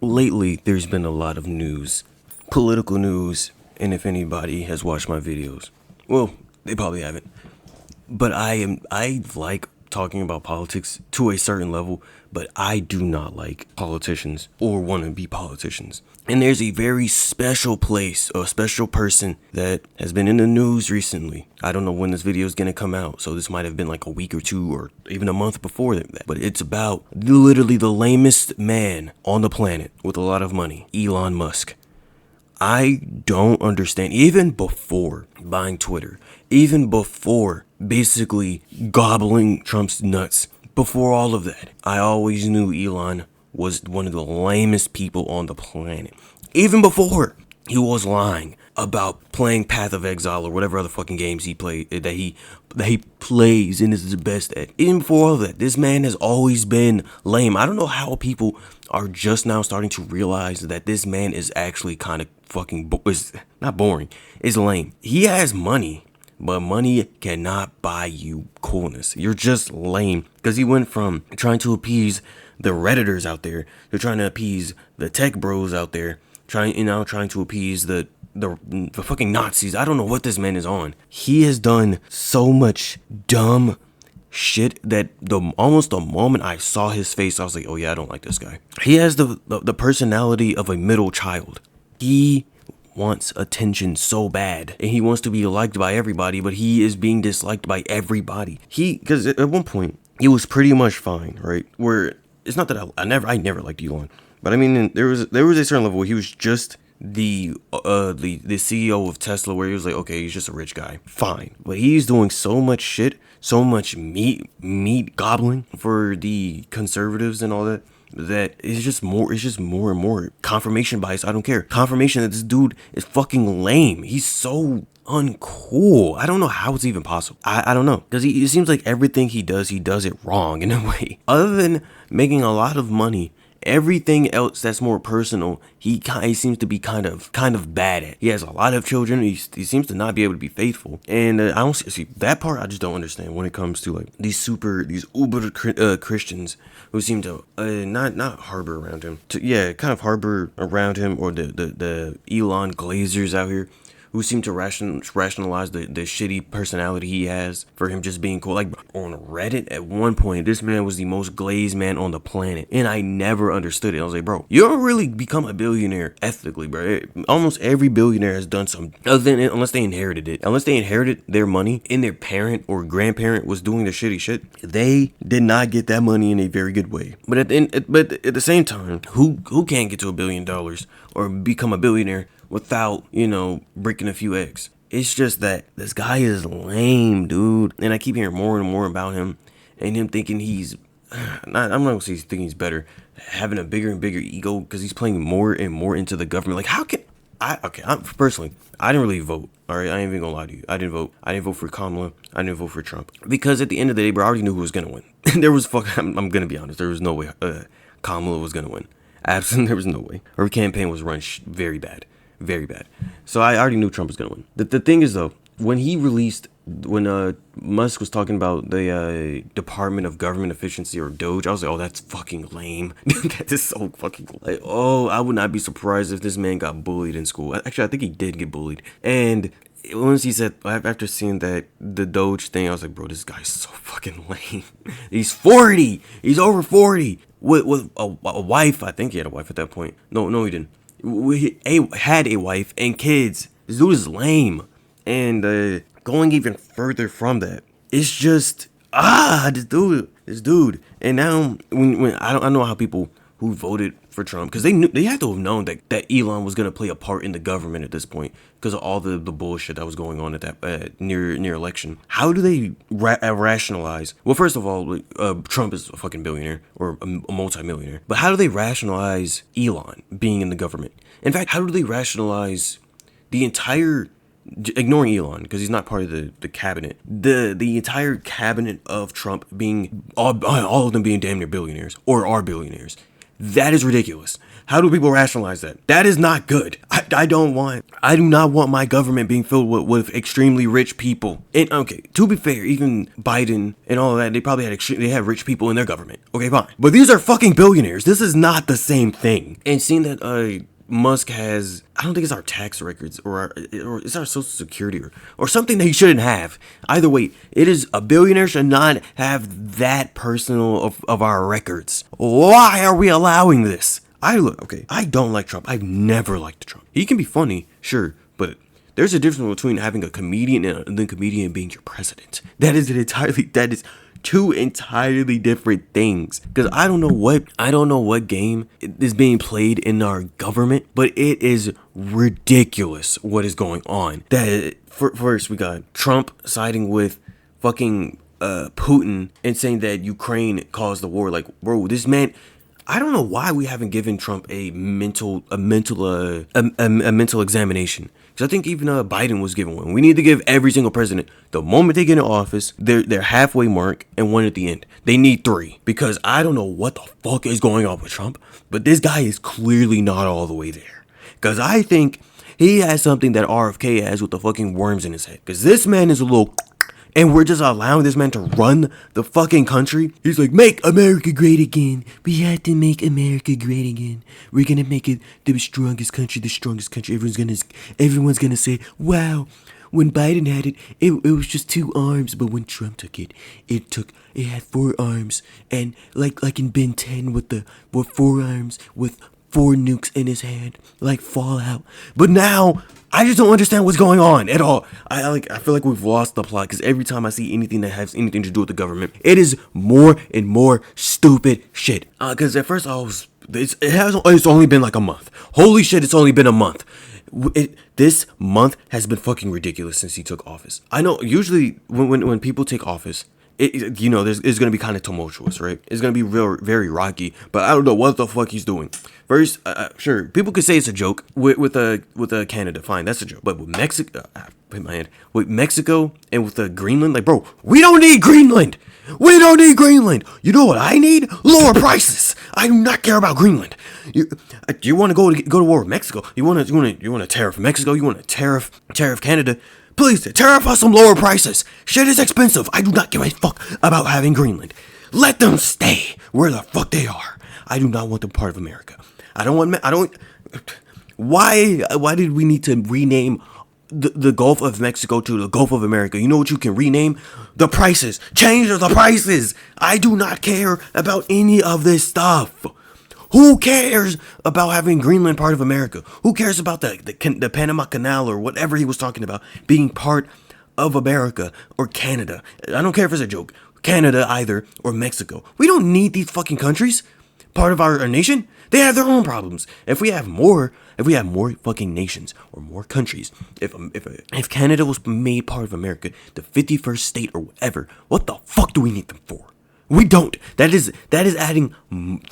lately there's been a lot of news, political news, and if anybody has watched my videos, well, they probably haven't. But I like talking about politics to a certain level, but I do not like politicians or want to be politicians. And there's a very special place, or a special person that has been in the news recently. I don't know when this video is going to come out, so this might have been like a week or two or even a month before that. But it's about literally the lamest man on the planet with a lot of money, Elon Musk. I don't understand, even before buying Twitter, even before basically gobbling Trump's nuts, before all of that, I always knew Elon was one of the lamest people on the planet. Even before he was lying about playing Path of Exile or whatever other fucking games he played that he plays and is the best at. Even before all of that, this man has always been lame. I don't know how people are just now starting to realize that this man is actually kind of fucking is not boring. It's lame. He has money, but money cannot buy you coolness. You're just lame. Because he went from trying to appease the Redditors out there to trying to appease the tech bros out there, trying to appease the fucking Nazis. I don't know what this man is on. He has done so much dumb shit that almost the moment I saw his face, I was like, oh yeah, I don't like this guy. He has the personality of a middle child. He wants attention so bad, and he wants to be liked by everybody, but he is being disliked by everybody. Because at one point he was pretty much fine, right? Where it's not that I never liked Elon, but I mean there was a certain level where he was just the CEO of Tesla, where he was like, okay, he's just a rich guy, fine. But he's doing so much shit, so much meat gobbling for the conservatives and all that. That it's just more and more confirmation bias. I don't care. Confirmation that this dude is fucking lame. He's so uncool. I don't know how it's even possible. I don't know. Because it seems like everything he does it wrong in a way. Other than making a lot of money, everything else that's more personal, he seems to be kind of bad at. He has a lot of children. He seems to not be able to be faithful, and I don't see that part. I just don't understand when it comes to like these uber Christians who seem to not harbor around him. Kind of harbor around him, or the Elon Glazers out here, who seem to rationalize the shitty personality he has for him just being cool. Like on Reddit, at one point, this man was the most glazed man on the planet, and I never understood it. I was like, bro, you don't really become a billionaire ethically, bro. Almost every billionaire has done something, unless they inherited it. Unless they inherited their money and their parent or grandparent was doing the shitty shit, they did not get that money in a very good way. But at the same time, who can't get to $1 billion or become a billionaire without, breaking a few eggs? It's just that this guy is lame, dude. And I keep hearing more and more about him, and him thinking I'm not gonna say he's thinking he's better, having a bigger and bigger ego because he's playing more and more into the government. Like, how can personally, I didn't really vote. All right, I ain't even gonna lie to you. I didn't vote for Kamala. I didn't vote for Trump, because at the end of the day, bro, I already knew who was gonna win. I'm gonna be honest. There was no way Kamala was gonna win. Absolutely, there was no way. Her campaign was run very bad. Very bad. So I already knew Trump was going to win. The thing is, though, when Musk was talking about the Department of Government Efficiency, or Doge, I was like, oh, that's fucking lame. That is so fucking like, oh, I would not be surprised if this man got bullied in school. Actually, I think he did get bullied. And once he said, after seeing the Doge thing, I was like, bro, this guy's so fucking lame. He's 40. He's over 40. With a wife. I think he had a wife at that point. No, he didn't. Had a wife and kids. This dude is lame. And going even further from that, it's just this dude. And now when I don't know how people who voted for Trump, because they had to have known that Elon was gonna play a part in the government at this point, because of all the bullshit that was going on at that near election. How do they rationalize? Well, first of all, Trump is a fucking billionaire or a multi-millionaire, but how do they rationalize Elon being in the government? In fact, how do they rationalize the entire, ignoring Elon because he's not part of the cabinet, the entire cabinet of Trump being all of them being damn near billionaires or are billionaires? That is ridiculous. How do people rationalize that? That is not good. I do not want my government being filled with extremely rich people. And okay, to be fair, even Biden and all of that, they probably had rich people in their government. Okay, fine. But these are fucking billionaires. This is not the same thing. And seeing that Musk has, I don't think it's our tax records or it's our social security or something that he shouldn't have. Either way, it is a billionaire should not have that personal of our records. Why are we allowing this? I don't like Trump. I've never liked Trump. He can be funny, sure, but there's a difference between having a comedian and the comedian being your president. That is two entirely different things. Because I don't know what game is being played in our government, but it is ridiculous what is going on. That first we got Trump siding with fucking Putin and saying that Ukraine caused the war. Like, bro, this man. I don't know why we haven't given Trump a mental examination. Because I think even Biden was given one. We need to give every single president, the moment they get in office, their halfway mark and one at the end. They need 3. Because I don't know what the fuck is going on with Trump, but this guy is clearly not all the way there. Because I think he has something that RFK has with the fucking worms in his head. Because this man is a little... And we're just allowing this man to run the fucking country. He's like, make America great again. We have to make America great again. We're gonna make it the strongest country. Everyone's gonna say, wow. When Biden had it was just 2 arms, but when Trump took it had 4 arms. And like in Ben 10 with 4 arms with 4 nukes in his hand, like Fallout. But now I just don't understand what's going on at all. I feel like we've lost the plot because every time I see anything that has anything to do with the government, it is more and more stupid shit. Because at first it's only been like a month. Holy shit, it's only been a month. This month has been fucking ridiculous since he took office. I know usually when people take office, it's going to be kind of tumultuous, right? It's going to be very rocky, but I don't know what the fuck he's doing. First, sure, people could say it's a joke with Canada, fine, that's a joke. But with Mexico, with Mexico and with Greenland, like, bro, we don't need Greenland. We don't need Greenland. You know what I need? Lower prices. I do not care about Greenland. You want to go to war with Mexico? You want to tariff Mexico? You want to tariff Canada? Please, tariff us some lower prices. Shit is expensive. I do not give a fuck about having Greenland. Let them stay where the fuck they are. I do not want them part of America. Why did we need to rename the Gulf of Mexico to the Gulf of America? You know what you can rename? The prices. Change the prices. I do not care about any of this stuff. Who cares about having Greenland part of America? Who cares about the Panama Canal or whatever he was talking about being part of America or Canada? I don't care if it's a joke. Canada either or Mexico. We don't need these fucking countries part of our nation. They have their own problems. If we have more fucking nations or more countries, if Canada was made part of America, the 51st state or whatever, what the fuck do we need them for? We don't. That is adding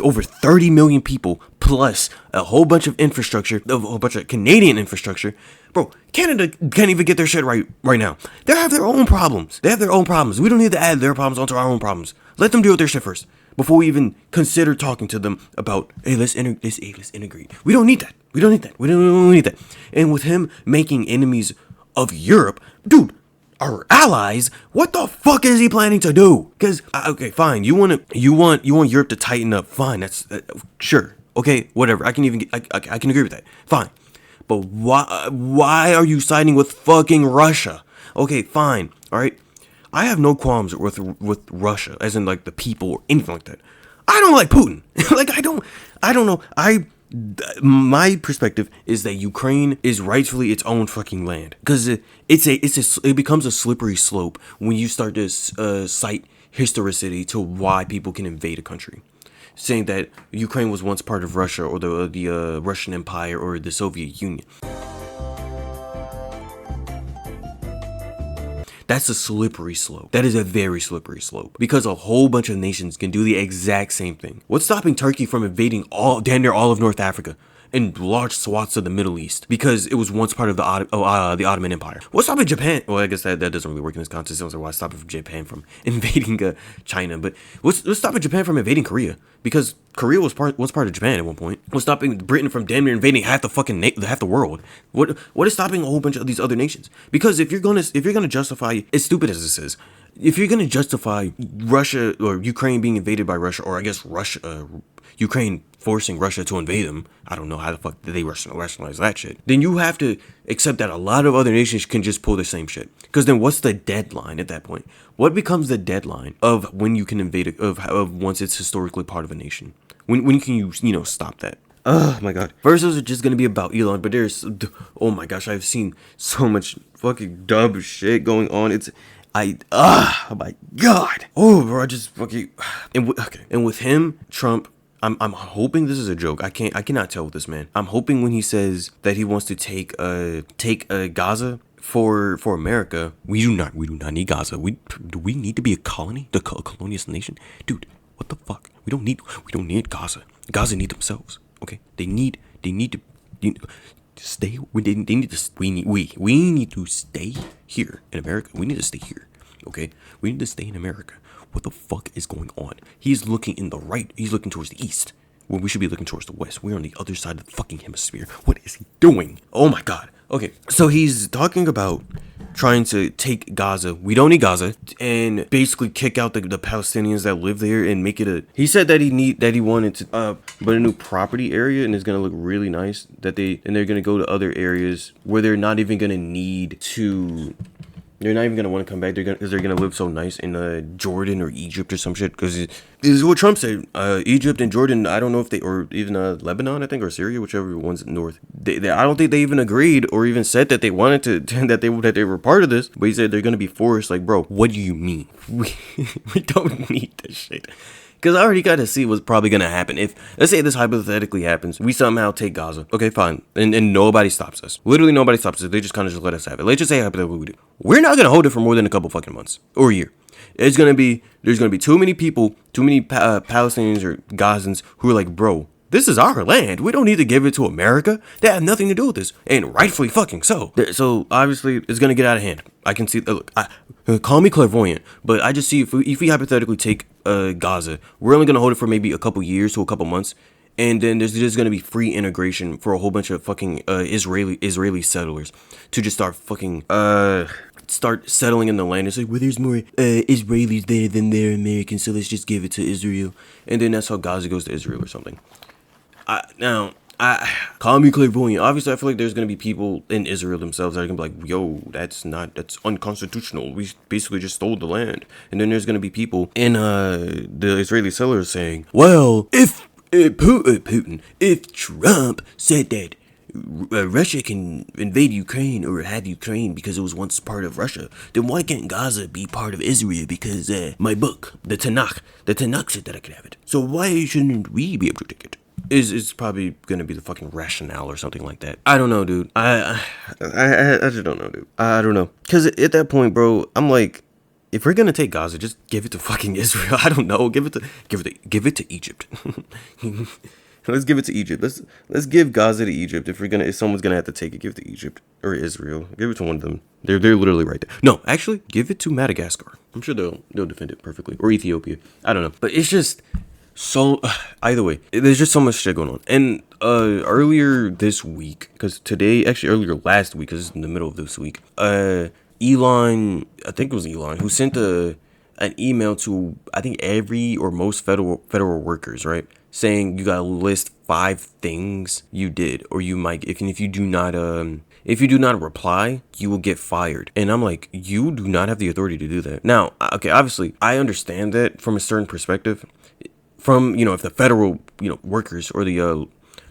over 30 million people plus a whole bunch of infrastructure, a whole bunch of Canadian infrastructure. Bro, Canada can't even get their shit right now. They have their own problems. We don't need to add their problems onto our own problems. Let them deal with their shit first before we even consider talking to them about, hey, let's integrate. We don't need that. We don't need that. And with him making enemies of Europe, dude, our allies, what the fuck is he planning to do? Because okay, fine, you want Europe to tighten up, fine, that's sure, okay, whatever. I can agree with that, fine. But why are you siding with fucking Russia? Okay, fine, all right. I have no qualms with Russia, as in like the people or anything like that. I don't like Putin. Like I don't know. My perspective is that Ukraine is rightfully its own fucking land, because it becomes a slippery slope when you start to cite historicity to why people can invade a country, saying that Ukraine was once part of Russia or the Russian Empire or the Soviet Union. That's a slippery slope. That is a very slippery slope, because a whole bunch of nations can do the exact same thing. What's stopping Turkey from invading damn near all of North Africa? in large swaths of the Middle East because it was once part of the Ottoman Empire. What's stopping Japan? Well, I guess that doesn't really work in this context. I was like, why stopping Japan from invading China? But what's stopping Japan from invading Korea? Because Korea was part of Japan at one point. What's stopping Britain from damn near invading half the world? What is stopping a whole bunch of these other nations? Because if you're gonna justify, as stupid as this is, if you're gonna justify Russia or Ukraine being invaded by Russia, or I guess Ukraine forcing Russia to invade them, I don't know how the fuck did they rationalize that shit, then you have to accept that a lot of other nations can just pull the same shit. Because then what's the deadline at that point? What becomes the deadline of when you can invade of once it's historically part of a nation? When can you stop that? Oh my god. First, those are just gonna be about Elon, but oh my gosh, I've seen so much fucking dumb shit going on. Oh my god. Oh, bro, I just fucking and with him, Trump. I'm hoping this is a joke. I cannot tell with this man. I'm hoping when he says that he wants to take Gaza for America, we do not need Gaza. Do we need to be a colony, a colonialist nation, dude? What the fuck? We don't need Gaza. Gaza need themselves. Okay, they need to stay. We need to stay here in America. We need to stay here. Okay, we need to stay in America. What the fuck is going on? He's looking towards the east, when we should be looking towards the west. We're on the other side of the fucking hemisphere. What is he doing? Oh my god. Okay, so he's talking about trying to take Gaza. We don't need Gaza, and basically kick out the Palestinians that live there and make it he said that he wanted to put a new property area, and it's gonna look really nice. And they're gonna go to other areas where they're not even gonna need to. They're not even gonna want to come back. Because they're gonna live so nice in Jordan or Egypt or some shit. Because this is what Trump said. Egypt and Jordan. I don't know if or even Lebanon, I think, or Syria, whichever one's north. I don't think they even agreed or even said that they wanted to that they were part of this. But he said they're gonna be forced. Like, bro, what do you mean? We don't need this shit. Because I already got to see what's probably going to happen. If, let's say this hypothetically happens, we somehow take Gaza. Okay, fine. And nobody stops us. Literally nobody stops us. They just kind of just let us have it. Let's just say hypothetically we do. We're not going to hold it for more than a couple fucking months or a year. There's going to be too many people, too many Palestinians or Gazans who are like, bro, this is our land. We don't need to give it to America. They have nothing to do with this. And rightfully fucking so. So obviously it's going to get out of hand. I can see, look, call me clairvoyant, but I just see if we hypothetically take Gaza, we're only going to hold it for maybe a couple years to a couple months. And then there's just going to be free integration for a whole bunch of fucking Israeli settlers to just start settling in the land. It's like, well, there's more Israelis there than there are Americans, so let's just give it to Israel. And then that's how Gaza goes to Israel or something. Call me clairvoyant. Obviously, I feel like there's going to be people in Israel themselves that are going to be like, yo, that's unconstitutional. We basically just stole the land. And then there's going to be people in the Israeli settlers saying, well, if Trump said that Russia can invade Ukraine or have Ukraine because it was once part of Russia, then why can't Gaza be part of Israel? Because my book, the Tanakh said that I could have it. So why shouldn't we be able to take it? Is probably gonna be the fucking rationale or something like that. I don't know, dude. I just don't know, dude. I don't know. Cause at that point, bro, I'm like, if we're gonna take Gaza, just give it to fucking Israel. I don't know. Give it to Egypt. Let's give it to Egypt. Let's give Gaza to Egypt. If someone's gonna have to take it, give it to Egypt or Israel. Give it to one of them. They're literally right there. No, actually, give it to Madagascar. I'm sure they'll defend it perfectly. Or Ethiopia. I don't know. But it's just. So, either way, there's just so much shit going on. And earlier this week, earlier last week, because it's in the middle of this week, Elon, I think it was Elon, who sent an email to, I think, every or most federal workers, right? Saying you gotta list 5 things you did, or you might, if you do not reply, you will get fired. And I'm like, you do not have the authority to do that. Now, okay, obviously, I understand that from a certain perspective. From, if the federal, workers or the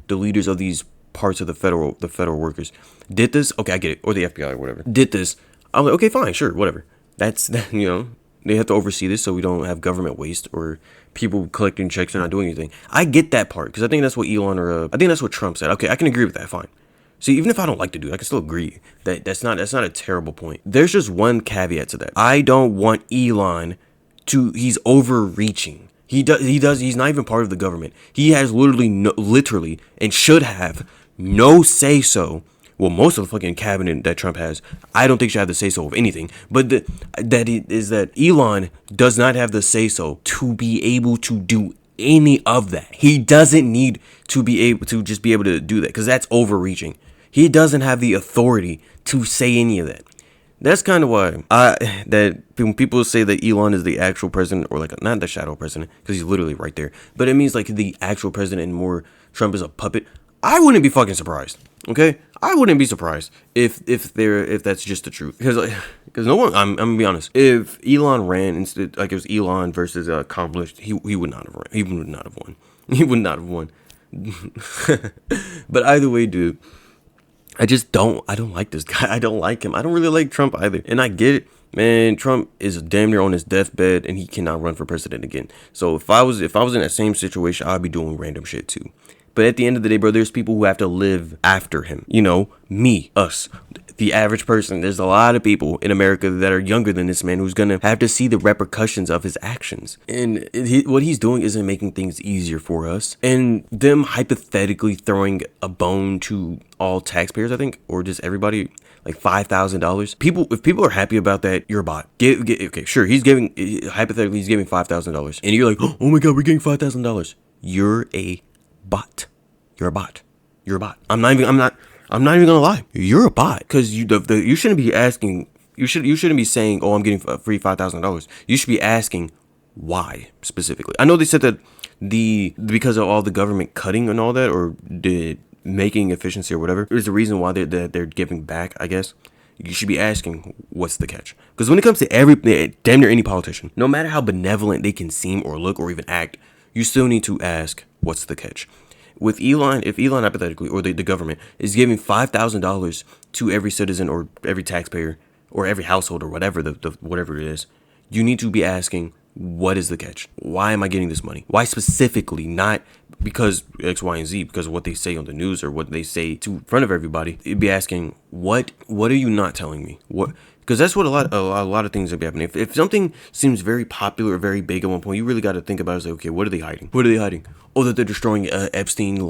leaders of these parts of the federal workers did this, okay, I get it, or the FBI or whatever, did this, I'm like, okay, fine, sure, whatever. That's, they have to oversee this so we don't have government waste or people collecting checks and not doing anything. I get that part, because I think that's what I think that's what Trump said. Okay, I can agree with that, fine. See, even if I don't like the dude, I can still agree that that's not a terrible point. There's just one caveat to that. I don't want Elon he's overreaching. He's not even part of the government. He has literally and should have no say so. Well, most of the fucking cabinet that Trump has, I don't think should have the say so of anything. But that Elon does not have the say so to be able to do any of that. He doesn't need to be able to just be able to do that, because that's overreaching. He doesn't have the authority to say any of that. That's kind of why that when people say that Elon is the actual president, or like not the shadow president, because he's literally right there, but it means like the actual president and more Trump is a puppet. I wouldn't be fucking surprised. Okay, I wouldn't be surprised if that's just the truth, because no one. I'm gonna be honest. If Elon ran instead, like it was Elon versus accomplished, he would not have run. He would not have won. He would not have won. But either way, dude. I don't like this guy. I don't like him. I don't really like Trump either. And I get it, man. Trump is damn near on his deathbed and he cannot run for president again. So if I was in that same situation, I'd be doing random shit too. But at the end of the day, bro, there's people who have to live after him. You know, me, us, the average person. There's a lot of people in America that are younger than this man who's going to have to see the repercussions of his actions. And what he's doing isn't making things easier for us. And them hypothetically throwing a bone to all taxpayers, I think, or just everybody, like $5,000. If people are happy about that, you're a bot. Okay, sure. Hypothetically, he's giving $5,000. And you're like, oh my God, we're getting $5,000. You're a bot. You're a bot. You're a bot. I'm not even gonna lie. You're a bot, because you shouldn't be asking. You shouldn't be saying, "Oh, I'm getting free $5,000." You should be asking why specifically. I know they said that because of all the government cutting and all that, or the making efficiency or whatever, is the reason why they're giving back. I guess you should be asking what's the catch, because when it comes to damn near any politician, no matter how benevolent they can seem or look or even act, you still need to ask what's the catch. With Elon, if Elon hypothetically, or the government, is giving $5,000 to every citizen or every taxpayer or every household or whatever whatever it is, you need to be asking, what is the catch? Why am I getting this money? Why specifically? Not because X, Y, and Z, because of what they say on the news or what they say in front of everybody. You'd be asking, what are you not telling me? What? Because that's what a lot of things are happening. If something seems very popular or very big at one point, you really got to think about it. It's like, okay, what are they hiding? What are they hiding? Oh, that they're destroying Epstein's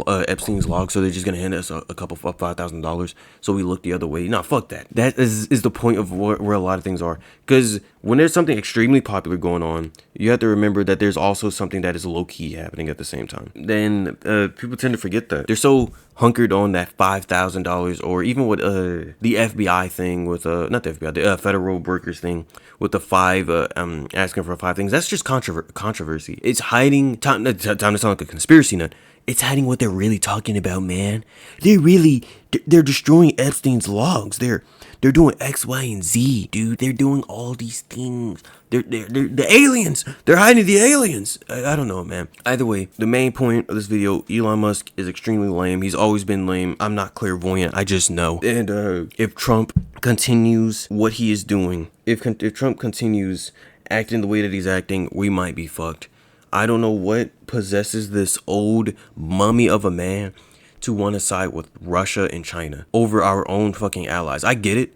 log, so they're just gonna hand us a couple of $5,000, so we look the other way. Nah, fuck that. That is the point of where a lot of things are. Because when there's something extremely popular going on, you have to remember that there's also something that is low key happening at the same time. Then people tend to forget that. They're so hunkered on that $5,000, or even with the FBI thing with not the FBI, the federal workers thing with the asking for 5 things. That's just controversy. It's hiding. Time to sound like a conspiracy nut. It's hiding what they're really talking about, man. They're destroying Epstein's logs. They're doing X, Y, and Z, dude. They're doing all these things. They're the aliens. They're hiding the aliens. I don't know, man. Either way, the main point of this video, Elon Musk is extremely lame. He's always been lame. I'm not clairvoyant. I just know. And if Trump continues what he is doing, if Trump continues acting the way that he's acting, we might be fucked. I don't know what possesses this old mummy of a man to want to side with Russia and China over our own fucking allies. I get it,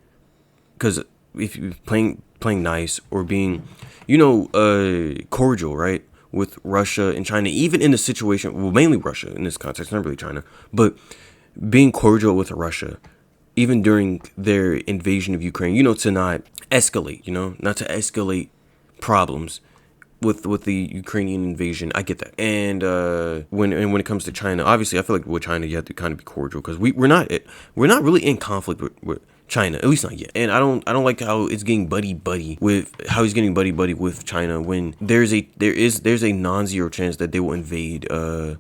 because if you're playing nice or being, cordial, right, with Russia and China, even in the situation, well, mainly Russia in this context, not really China, but being cordial with Russia, even during their invasion of Ukraine, to not escalate, not to escalate problems with the Ukrainian invasion. I get that. And when it comes to China, obviously I feel like with China you have to kind of be cordial, because we're not really in conflict with China, at least not yet. And I don't like how it's getting buddy with China, when there's a non-zero chance that they will invade our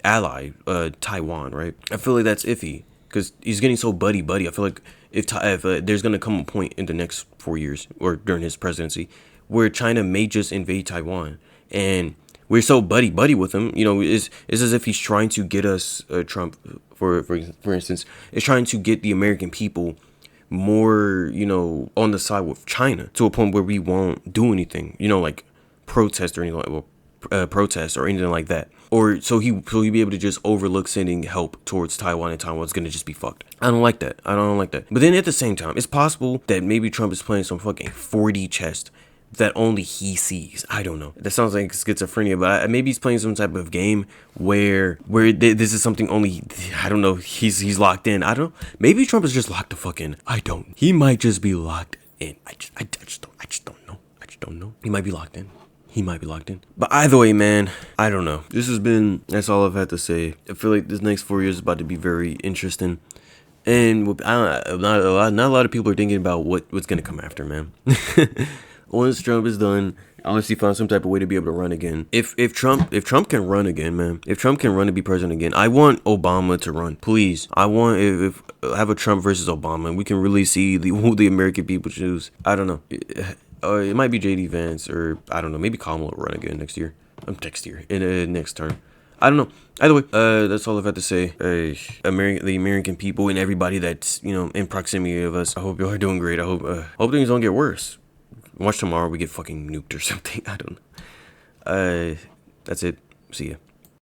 ally, Taiwan, right? I feel like that's iffy, because he's getting so buddy. I feel like if there's going to come a point in the next 4 years or during his presidency where China may just invade Taiwan, and we're so buddy with him, it's as if he's trying to get us, Trump, for instance, is trying to get the American people more, on the side with China, to a point where we won't do anything, like protest or anything like that. Or so he'd be able to just overlook sending help towards Taiwan, and Taiwan's gonna just be fucked. I don't like that. But then at the same time, it's possible that maybe Trump is playing some fucking 4D chess. that only he sees. I don't know. That sounds like schizophrenia, but maybe he's playing some type of game where this is something only, I don't know, he's locked in. I don't know. Maybe Trump is just locked the fuck in. I don't. He might just be locked in. I just don't know. I just don't know. He might be locked in. He might be locked in. But either way, man, I don't know. That's all I've had to say. I feel like this next 4 years is about to be very interesting. And not a lot of people are thinking about what's gonna come after, man. Once Trump is done, unless he found some type of way to be able to run again. If Trump can run again, man. If Trump can run to be president again, I want Obama to run, please. I want if have a Trump versus Obama, and we can really see who the American people choose. I don't know. It might be JD Vance, or I don't know. Maybe Kamala will run again next year. In next term. I don't know. Either way, that's all I've had to say. The American people and everybody that's in proximity of us. I hope y'all are doing great. I hope things don't get worse. Watch tomorrow we get fucking nuked or something. I don't know. That's it. See ya.